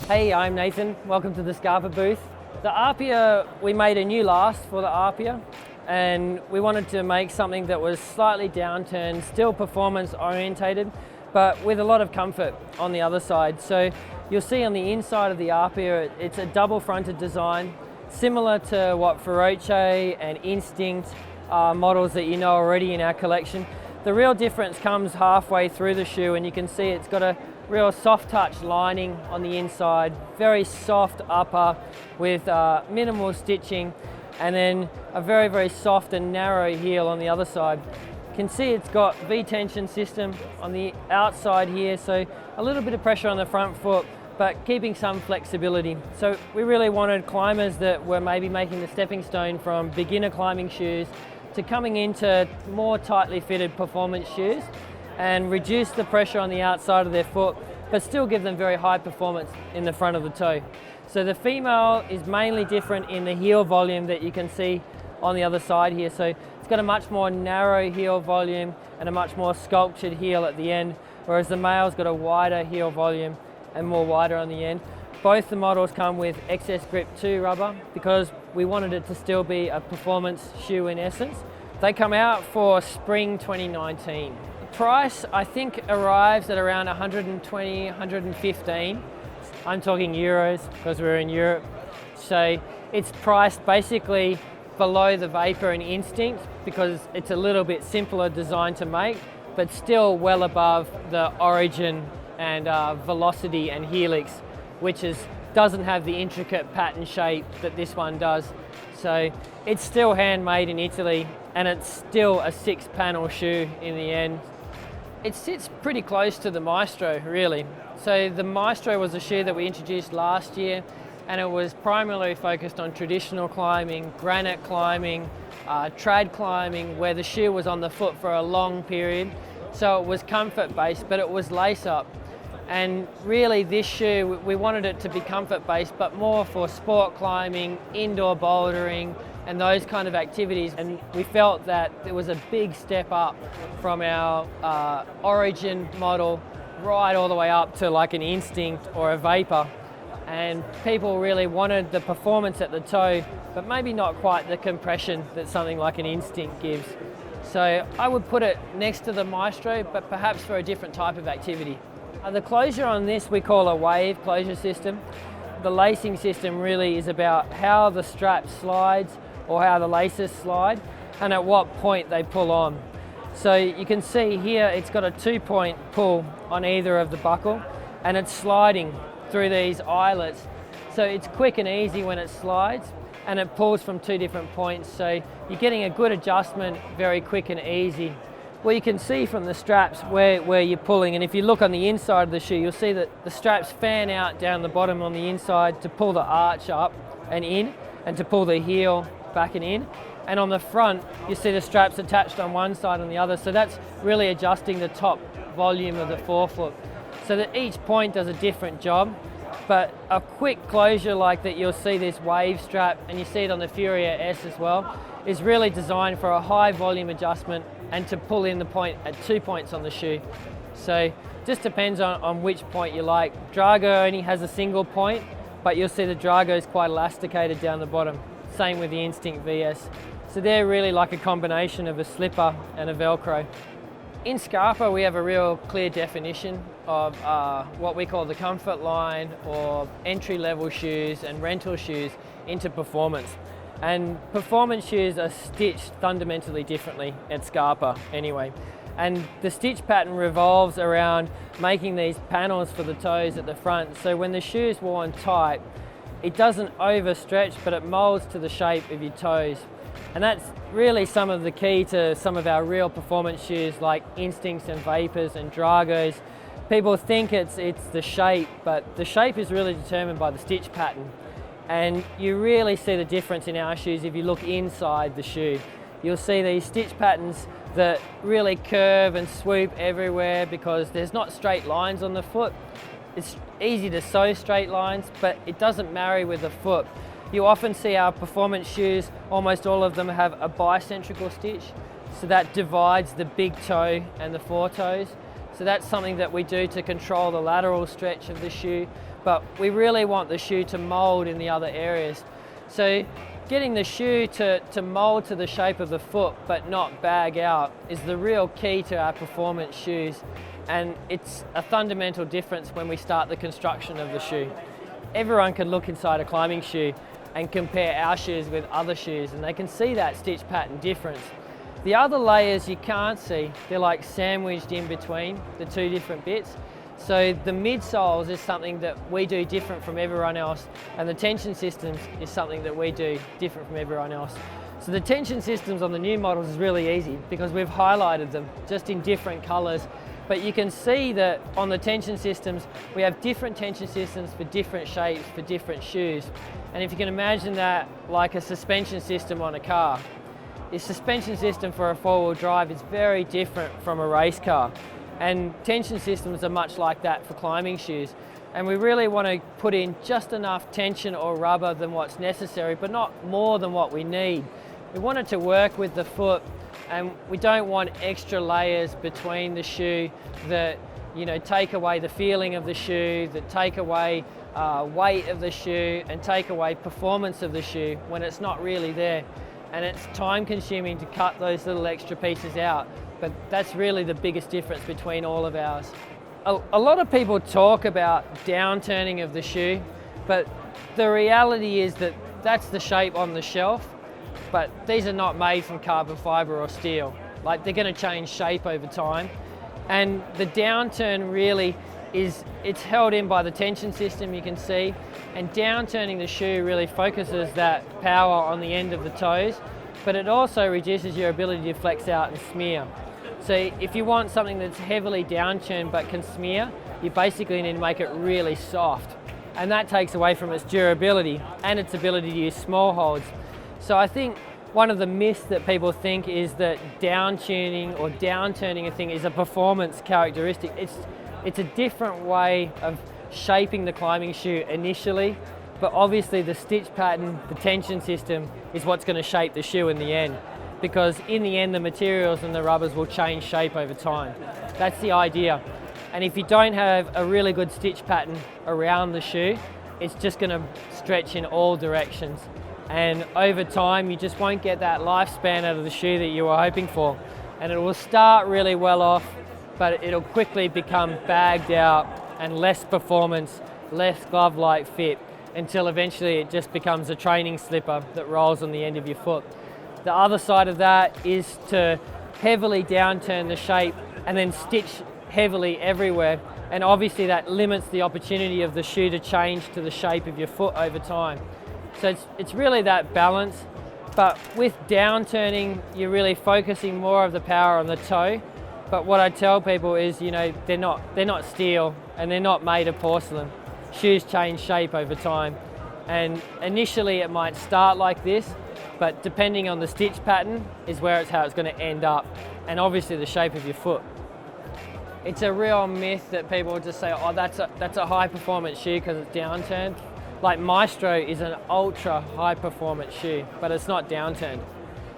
Hey, I'm Nathan. Welcome to the SCARPA booth. The Arpia, we made a new last for the Arpia, and we wanted to make something that was slightly downturn, still performance orientated, but with a lot of comfort on the other side. So you'll see on the inside of the Arpia, it's a double fronted design, similar to what Feroce and Instinct are models that you know already in our collection. The real difference comes halfway through the shoe, and you can see it's got a real soft touch lining on the inside, very soft upper with minimal stitching, and then a very soft and narrow heel on the other side. You can see it's got V-tension system on the outside here, so a little bit of pressure on the front foot, but keeping some flexibility. So we really wanted climbers that were maybe making the stepping stone from beginner climbing shoes to coming into more tightly fitted performance shoes and reduce the pressure on the outside of their foot, but still give them very high performance in the front of the toe. So the female is mainly different in the heel volume that you can see on the other side here. So it's got a much more narrow heel volume and a much more sculptured heel at the end, whereas the male's got a wider heel volume and more wider on the end. Both the models come with XS Grip 2 rubber because we wanted it to still be a performance shoe in essence. They come out for spring 2019. Price, I think, arrives at around 120, 115. I'm talking euros because we're in Europe. So it's priced basically below the Vapor and Instinct because it's a little bit simpler design to make, but still well above the Origin and Velocity and Helix, which doesn't have the intricate pattern shape that this one does. So it's still handmade in Italy, and it's still a 6-panel shoe in the end. It sits pretty close to the Maestro, really. So the Maestro was a shoe that we introduced last year, and it was primarily focused on traditional climbing, granite climbing, trad climbing, where the shoe was on the foot for a long period. So it was comfort based, but it was lace up. And really this shoe, we wanted it to be comfort based, but more for sport climbing, indoor bouldering, and those kind of activities. And we felt that it was a big step up from our Origin model right all the way up to like an Instinct or a Vapor. And people really wanted the performance at the toe, but maybe not quite the compression that something like an Instinct gives. So I would put it next to the Maestro, but perhaps for a different type of activity. The closure on this we call a wave closure system. The lacing system really is about how the strap slides or how the laces slide and at what point they pull on. So you can see here it's got a 2-point pull on either of the buckle, and it's sliding through these eyelets. So it's quick and easy when it slides, and it pulls from 2 different points. So you're getting a good adjustment very quick and easy. Well, you can see from the straps where you're pulling, and if you look on the inside of the shoe, you'll see that the straps fan out down the bottom on the inside to pull the arch up and in, and to pull the heel back and in. And on the front, you see the straps attached on one side and the other, so that's really adjusting the top volume of the forefoot. So that each point does a different job, but a quick closure like that, you'll see this wave strap, and you see it on the Furia S as well, is really designed for a high volume adjustment and to pull in the point at 2 points on the shoe. So just depends on which point you like. Drago only has a single point, but you'll see the Drago is quite elasticated down the bottom. Same with the Instinct VS. So they're really like a combination of a slipper and a Velcro. In SCARPA, we have a real clear definition of what we call the comfort line, or entry-level shoes and rental shoes into performance. And performance shoes are stitched fundamentally differently at SCARPA anyway. And the stitch pattern revolves around making these panels for the toes at the front. So when the shoe's worn tight, it doesn't overstretch, but it molds to the shape of your toes. And that's really some of the key to some of our real performance shoes like Instincts and Vapors and Dragos. People think it's the shape, but the shape is really determined by the stitch pattern. And you really see the difference in our shoes if you look inside the shoe. You'll see these stitch patterns that really curve and swoop everywhere because there's not straight lines on the foot. It's easy to sew straight lines, but it doesn't marry with the foot. You often see our performance shoes, almost all of them have a bicentrical stitch, so that divides the big toe and the foretoes. So that's something that we do to control the lateral stretch of the shoe. but we really want the shoe to mold in the other areas. So getting the shoe to mold to the shape of the foot but not bag out is the real key to our performance shoes, and it's a fundamental difference when we start the construction of the shoe. Everyone can look inside a climbing shoe and compare our shoes with other shoes, and they can see that stitch pattern difference. The other layers you can't see, they're like sandwiched in between the two different bits. So the midsoles is something that we do different from everyone else, and the tension systems is something that we do different from everyone else. So the tension systems on the new models is really easy because we've highlighted them just in different colors. But you can see that on the tension systems, we have different tension systems for different shapes, for different shoes. And if you can imagine that like a suspension system on a car, the suspension system for a four-wheel drive is very different from a race car. And tension systems are much like that for climbing shoes. And we really want to put in just enough tension or rubber than what's necessary, but not more than what we need. We want it to work with the foot, and we don't want extra layers between the shoe that, you know, take away the feeling of the shoe, that take away weight of the shoe and take away performance of the shoe when it's not really there. And it's time consuming to cut those little extra pieces out, but that's really the biggest difference between all of ours. A lot of people talk about downturning of the shoe, but the reality is that that's the shape on the shelf, but these are not made from carbon fiber or steel. Like, they're going to change shape over time, and the downturn really it's held in by the tension system, you can see, and downturning the shoe really focuses that power on the end of the toes, but it also reduces your ability to flex out and smear. So if you want something that's heavily downturned but can smear, you basically need to make it really soft, and that takes away from its durability and its ability to use small holds. So I think one of the myths that people think is that downtuning or downturning a thing is a performance characteristic. It's a different way of shaping the climbing shoe initially, but obviously the stitch pattern, the tension system is what's going to shape the shoe in the end, because in the end the materials and the rubbers will change shape over time. That's the idea. And if you don't have a really good stitch pattern around the shoe, it's just going to stretch in all directions. And over time you just won't get that lifespan out of the shoe that you were hoping for. And it will start really well off, but it'll quickly become bagged out and less performance, less glove-like fit, until eventually it just becomes a training slipper that rolls on the end of your foot. The other side of that is to heavily downturn the shape and then stitch heavily everywhere, and obviously that limits the opportunity of the shoe to change to the shape of your foot over time. So it's really that balance, but with downturning you're really focusing more of the power on the toe. But what I tell people is, you know, they're not steel and they're not made of porcelain. Shoes change shape over time, and initially it might start like this, but depending on the stitch pattern is how it's going to end up, and obviously the shape of your foot. It's a real myth that people just say, oh, that's a high performance shoe because it's downturned. Like Maestro is an ultra high performance shoe, but it's not downturned.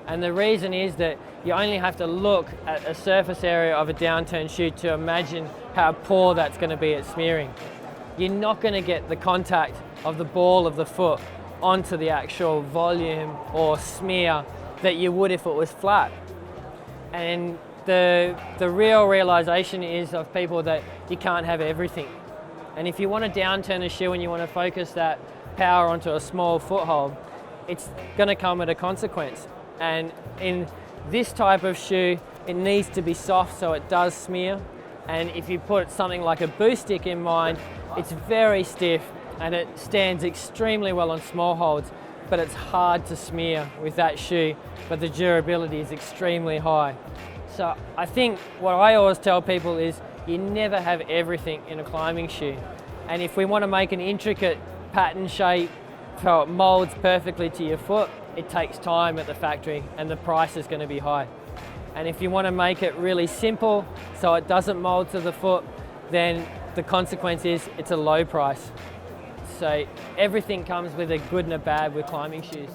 And the reason is that you only have to look at a surface area of a downturned shoe to imagine how poor that's going to be at smearing. You're not going to get the contact of the ball of the foot onto the actual volume or smear that you would if it was flat. And the real realization is of people that you can't have everything. And if you want to downturn a shoe and you want to focus that power onto a small foothold, it's going to come at a consequence. And in this type of shoe, it needs to be soft so it does smear. And if you put something like a boost stick in mind, it's very stiff and it stands extremely well on small holds, but it's hard to smear with that shoe, but the durability is extremely high. So I think what I always tell people is you never have everything in a climbing shoe. And if we want to make an intricate pattern shape so it molds perfectly to your foot, it takes time at the factory and the price is going to be high. And if you want to make it really simple so it doesn't mold to the foot, then the consequence is it's a low price. So everything comes with a good and a bad with climbing shoes.